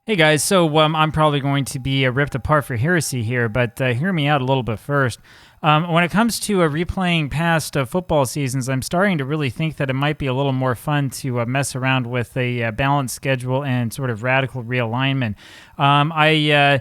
Hey guys, so I'm probably going to be ripped apart for heresy here, but hear me out a little bit first. When it comes to replaying past football seasons, I'm starting to really think that it might be a little more fun to mess around with a balanced schedule and sort of radical realignment. I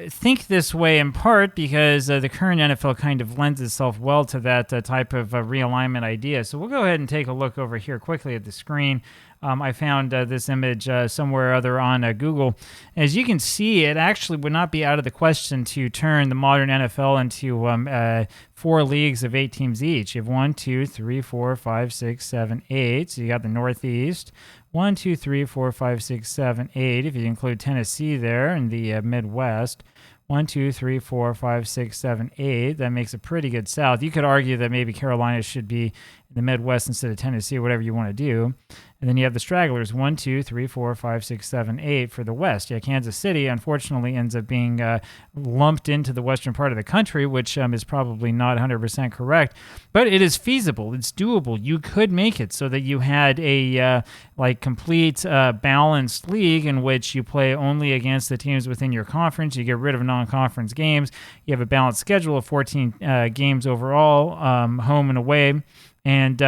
think this way in part because the current NFL kind of lends itself well to that type of realignment idea. So we'll go ahead and take a look over here quickly at the screen. I found this image somewhere or other on Google. As you can see, it actually would not be out of the question to turn the modern NFL into four leagues of 8 teams each. You have 1, 2, 3, 4, 5, 6, 7, 8. So you got the Northeast. 1, 2, 3, 4, 5, 6, 7, 8. If you include Tennessee there and the Midwest. 1, 2, 3, 4, 5, 6, 7, 8. That makes a pretty good South. You could argue that maybe Carolina should be in the Midwest instead of Tennessee, or whatever you want to do. And then you have the stragglers, 1, 2, 3, 4, 5, 6, 7, 8 for the West. Yeah, Kansas City, unfortunately, ends up being lumped into the western part of the country, which is probably not 100% correct. But it is feasible. It's doable. You could make it so that you had a complete balanced league in which you play only against the teams within your conference. You get rid of non-conference games. You have a balanced schedule of 14 games overall, home and away. And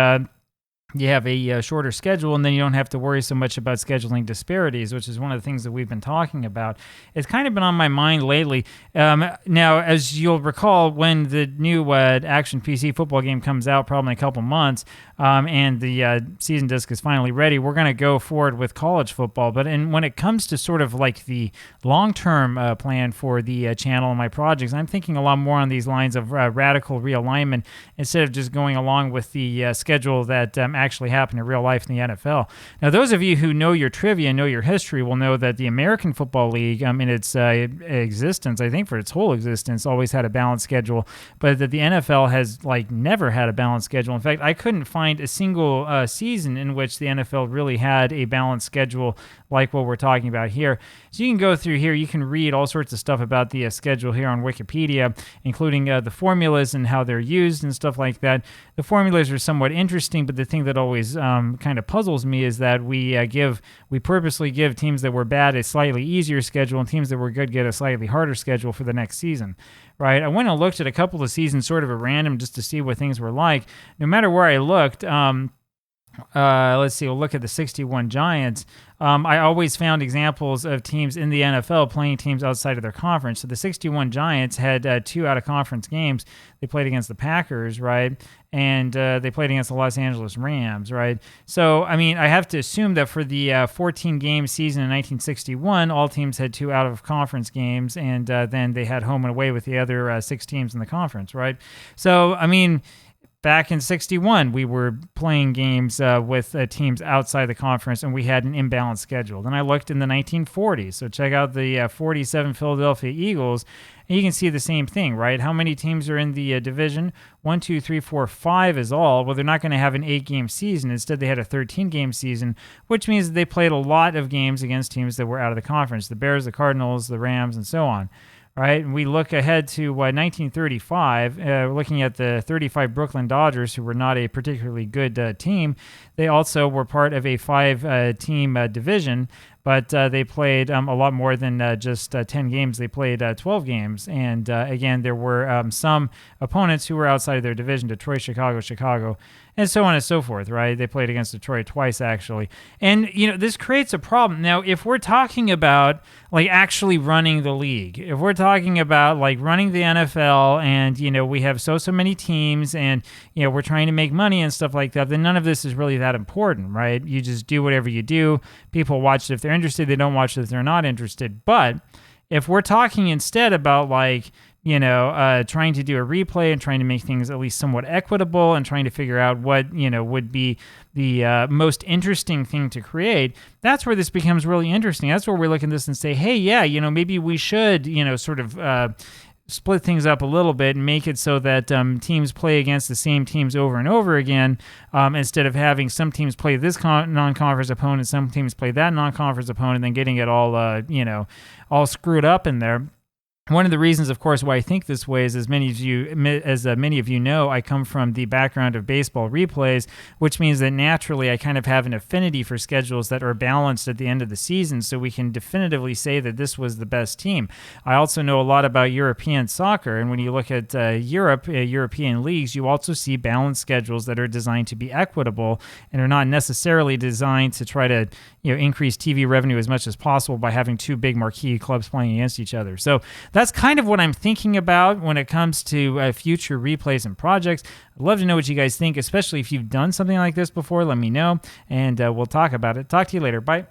you have a shorter schedule, and then you don't have to worry so much about scheduling disparities, which is one of the things that we've been talking about. It's kind of been on my mind lately. Now, as you'll recall, when the new Action PC football game comes out, probably in a couple months, and the season disc is finally ready, we're going to go forward with college football. But when it comes to sort of like the long-term plan for the channel and my projects, I'm thinking a lot more on these lines of radical realignment instead of just going along with the schedule that actually happen in real life in the NFL. Now, those of you who know your trivia and know your history will know that the American Football League, in its existence, I think for its whole existence, always had a balanced schedule, but that the NFL has never had a balanced schedule. In fact, I couldn't find a single season in which the NFL really had a balanced schedule like what we're talking about here. So you can go through here, you can read all sorts of stuff about the schedule here on Wikipedia, including the formulas and how they're used and stuff like that. The formulas are somewhat interesting, but the thing that always kind of puzzles me is that we purposely give teams that were bad a slightly easier schedule, and teams that were good get a slightly harder schedule for the next season. Right? I went and looked at a couple of seasons sort of at random just to see what things were like. No matter where I looked, let's see, we'll look at the 61 Giants. I always found examples of teams in the NFL playing teams outside of their conference. So the 61 Giants had 2 out-of-conference games. They played against the Packers, right? And they played against the Los Angeles Rams, right? So, I mean, I have to assume that for the 14-game season in 1961, all teams had 2 out-of-conference games, and then they had home and away with the other 6 teams in the conference, right? So, I mean, back in 61, we were playing games with teams outside the conference, and we had an imbalanced schedule. Then I looked in the 1940s. So check out the 47 Philadelphia Eagles, and you can see the same thing, right? How many teams are in the division? 1, 2, 3, 4, 5 is all. Well, they're not going to have an 8-game season. Instead, they had a 13-game season, which means that they played a lot of games against teams that were out of the conference, the Bears, the Cardinals, the Rams, and so on. Right, and we look ahead to 1935, looking at the 35 Brooklyn Dodgers, who were not a particularly good team. They also were part of a 5-team division, but they played a lot more than just 10 games. They played 12 games, and again, there were some opponents who were outside of their division, Detroit, Chicago, and so on and so forth, right? They played against Detroit twice, actually. And, this creates a problem. Now, if we're talking about, actually running the league, if we're talking about, running the NFL and, we have so many teams and, we're trying to make money and stuff like that, then none of this is really that important, right? You just do whatever you do. People watch it if they're interested. They don't watch it if they're not interested. But if we're talking instead about, trying to do a replay and trying to make things at least somewhat equitable and trying to figure out what, would be the most interesting thing to create, that's where this becomes really interesting. That's where we look at this and say, hey, yeah, maybe we should, sort of split things up a little bit and make it so that teams play against the same teams over and over again, instead of having some teams play this non-conference opponent, some teams play that non-conference opponent, and then getting it all, all screwed up in there. One of the reasons, of course, why I think this way is, as many of you know, I come from the background of baseball replays, which means that naturally I kind of have an affinity for schedules that are balanced at the end of the season, so we can definitively say that this was the best team. I also know a lot about European soccer, and when you look at European leagues, you also see balanced schedules that are designed to be equitable and are not necessarily designed to try to increase TV revenue as much as possible by having two big marquee clubs playing against each other. So that's kind of what I'm thinking about when it comes to future replays and projects. I'd love to know what you guys think, especially if you've done something like this before. Let me know, and we'll talk about it. Talk to you later. Bye.